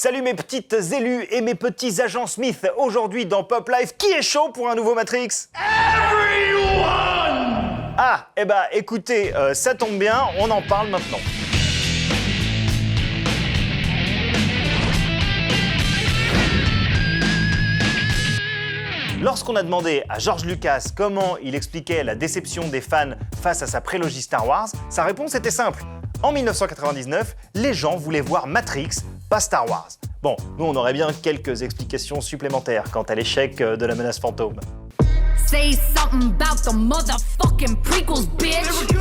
Salut mes petites élus et mes petits agents Smith. Aujourd'hui dans Pop Life, qui est chaud pour un nouveau Matrix? Everyone! Ah, écoutez, ça tombe bien, on en parle maintenant. Lorsqu'on a demandé à George Lucas comment il expliquait la déception des fans face à sa prélogie Star Wars, sa réponse était simple. En 1999, les gens voulaient voir Matrix, pas Star Wars. Bon, nous on aurait bien quelques explications supplémentaires quant à l'échec de la menace fantôme. Say something about the motherfucking prequels, bitch!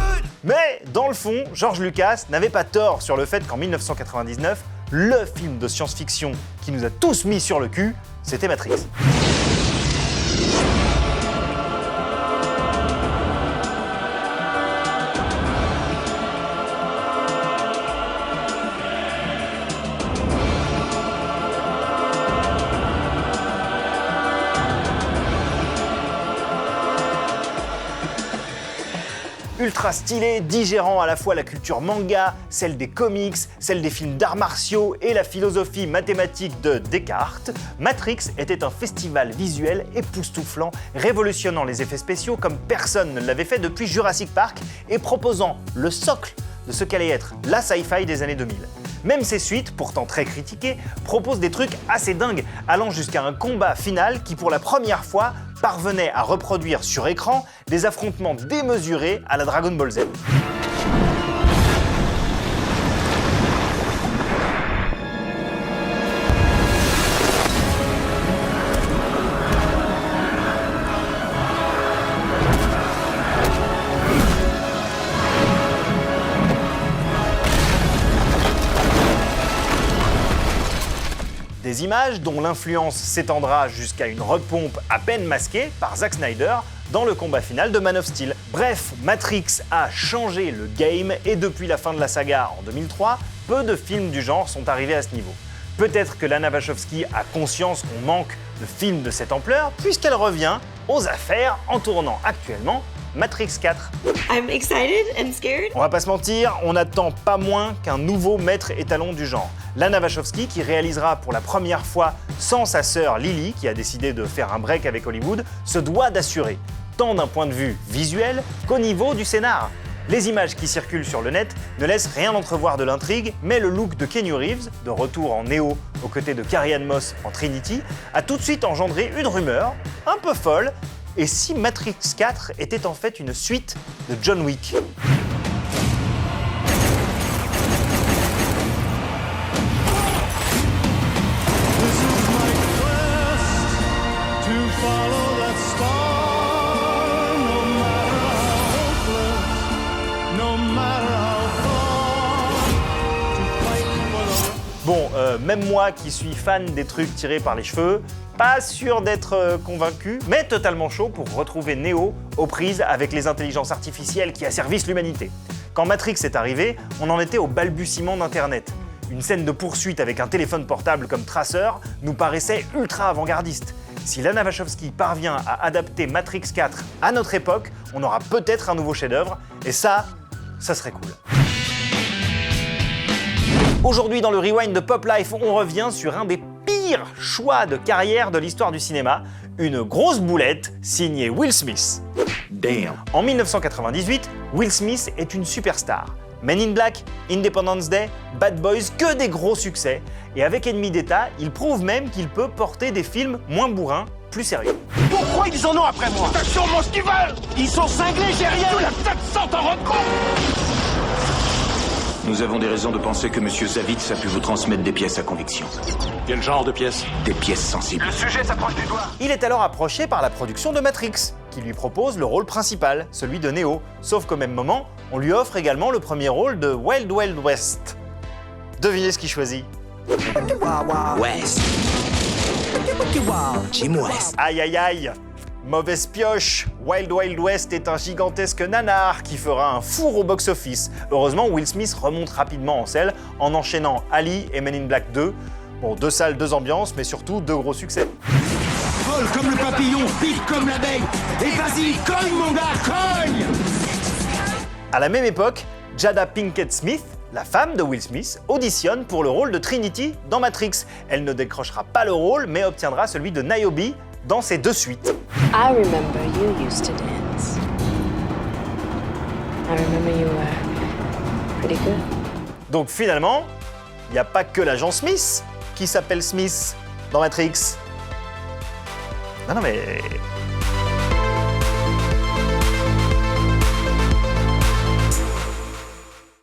Mais dans le fond, George Lucas n'avait pas tort sur le fait qu'en 1999, le film de science-fiction qui nous a tous mis sur le cul, c'était Matrix. Ultra stylé, digérant à la fois la culture manga, celle des comics, celle des films d'arts martiaux et la philosophie mathématique de Descartes, Matrix était un festival visuel époustouflant, révolutionnant les effets spéciaux comme personne ne l'avait fait depuis Jurassic Park et proposant le socle de ce qu'allait être la sci-fi des années 2000. Même ses suites, pourtant très critiquées, proposent des trucs assez dingues, allant jusqu'à un combat final qui, pour la première fois, parvenait à reproduire sur écran des affrontements démesurés à la Dragon Ball Z. Des images dont l'influence s'étendra jusqu'à une repompe à peine masquée par Zack Snyder dans le combat final de Man of Steel. Bref, Matrix a changé le game et depuis la fin de la saga en 2003, peu de films du genre sont arrivés à ce niveau. Peut-être que Lana Wachowski a conscience qu'on manque de films de cette ampleur puisqu'elle revient aux affaires en tournant actuellement Matrix 4. I'm excited and scared. On va pas se mentir, on n'attend pas moins qu'un nouveau maître étalon du genre. Lana Wachowski, qui réalisera pour la première fois sans sa sœur Lily, qui a décidé de faire un break avec Hollywood, se doit d'assurer, tant d'un point de vue visuel qu'au niveau du scénar. Les images qui circulent sur le net ne laissent rien entrevoir de l'intrigue, mais le look de Keanu Reeves, de retour en Neo aux côtés de Carrie-Anne Moss en Trinity, a tout de suite engendré une rumeur, un peu folle. Et si Matrix 4 était en fait une suite de John Wick? Bon, même moi qui suis fan des trucs tirés par les cheveux, pas sûr d'être convaincu, mais totalement chaud pour retrouver Neo aux prises avec les intelligences artificielles qui asservissent l'humanité. Quand Matrix est arrivé, on en était au balbutiement d'Internet. Une scène de poursuite avec un téléphone portable comme traceur nous paraissait ultra avant-gardiste. Si Lana Wachowski parvient à adapter Matrix 4 à notre époque, on aura peut-être un nouveau chef-d'œuvre, et ça serait cool. Aujourd'hui, dans le Rewind de Pop Life, on revient sur un des pires choix de carrière de l'histoire du cinéma, une grosse boulette signée Will Smith. Damn. En 1998, Will Smith est une superstar. Men in Black, Independence Day, Bad Boys, que des gros succès. Et avec Ennemi d'État, il prouve même qu'il peut porter des films moins bourrins, plus sérieux. Pourquoi ils en ont après moi? C'est sûrement ce qu'ils veulent. Ils sont cinglés, j'ai rien. Tu l'as peut-être sans t'en rendre compte. Nous avons des raisons de penser que Monsieur Zavitz a pu vous transmettre des pièces à conviction. Quel genre de pièces? Des pièces sensibles. Le sujet s'approche du doigt. Il est alors approché par la production de Matrix, qui lui propose le rôle principal, celui de Neo. Sauf qu'au même moment, on lui offre également le premier rôle de Wild Wild West. Devinez ce qu'il choisit. West. Jim West. Aïe aïe aïe! Mauvaise pioche! Wild Wild West est un gigantesque nanar qui fera un four au box-office. Heureusement, Will Smith remonte rapidement en selle en enchaînant Ali et Men in Black 2. Bon, 2 salles, 2 ambiances, mais surtout 2 gros succès. Vole comme le papillon, pique comme l'abeille. Et vas-y, cogne mon gars, cogne! À la même époque, Jada Pinkett Smith, la femme de Will Smith, auditionne pour le rôle de Trinity dans Matrix. Elle ne décrochera pas le rôle, mais obtiendra celui de Niobe dans ses 2 suites. I remember you used to dance. I remember you were pretty good. Donc finalement, il n'y a pas que l'agent Smith qui s'appelle Smith dans Matrix. Non mais